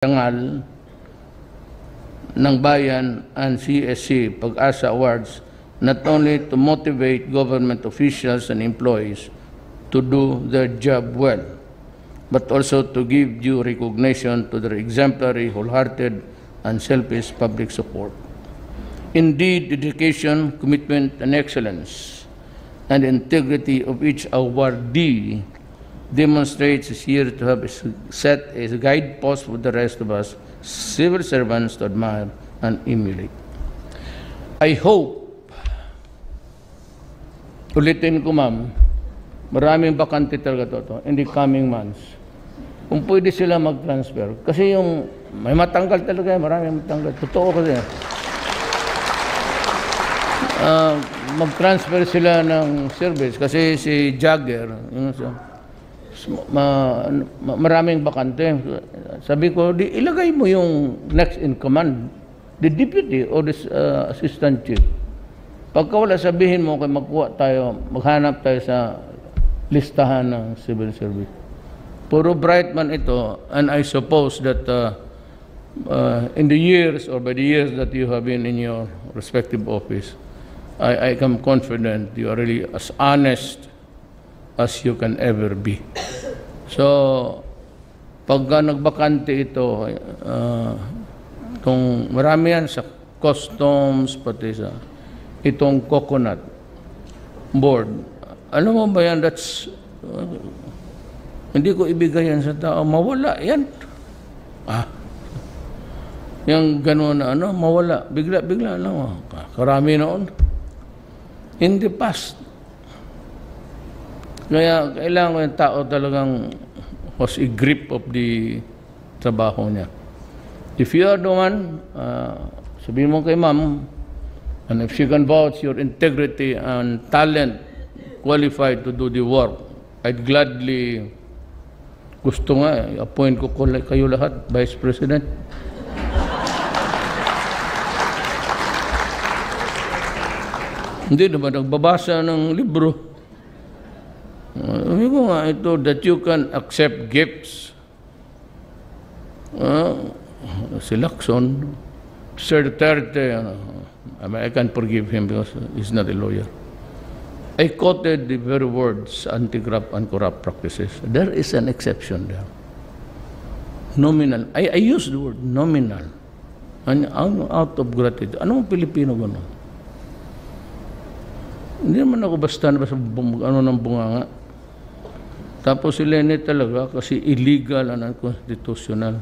Dangal ng Bayan and CSC Pag-asa Awards not only to motivate government officials and employees to do their job well, but also to give due recognition to their exemplary, wholehearted, and selfless public support. Indeed, dedication, commitment, and excellence, and integrity of each awardee demonstrates is here to have set as a guidepost for the rest of us civil servants to admire and emulate. I hope, ulitin ko ma'am, maraming bakante talaga to in the coming months. Kung pwede sila mag-transfer. Kasi yung may matanggal talaga, maraming matanggal. Totoo kasi. Mag-transfer sila ng service kasi si Jagger, maraming bakante. Sabi ko, ilagay mo yung next in command, the deputy or the assistant chief. Pagka wala, sabihin mo, maghanap tayo sa listahan ng civil service. Puro bright man ito, and I suppose that in the years or by the years that you have been in your respective office, I am confident you are really as honest as you can ever be. So, pagka nagbakante ito, kung marami yan sa customs, pati sa itong coconut board, ano mo ba yan? That's, hindi ko ibigay yan sa tao, mawala yan. Yung gano'n na mawala, bigla lang. Karami noon. In the past, kaya kailangan ko yung tao talagang was a grip of the trabaho niya. If you are the one, sabihin mo kay ma'am, and if she can vouch your integrity and talent qualified to do the work, I'd gladly, gusto nga, appoint ko kayo lahat, Vice President. Hindi naman nagbabasa ng libro. Sabi ko nga ito, that you can accept gifts. Si Lacson, Sir Duterte, I can forgive him because he's not a lawyer. I quoted the very words, anti-graft and corrupt practices. There is an exception there. Nominal. I use the word nominal. Out of gratitude. Anong Pilipino gano'n? Hindi naman ako basta ng bunganga. Tapos si Lene talaga kasi illegal and unconstitutional.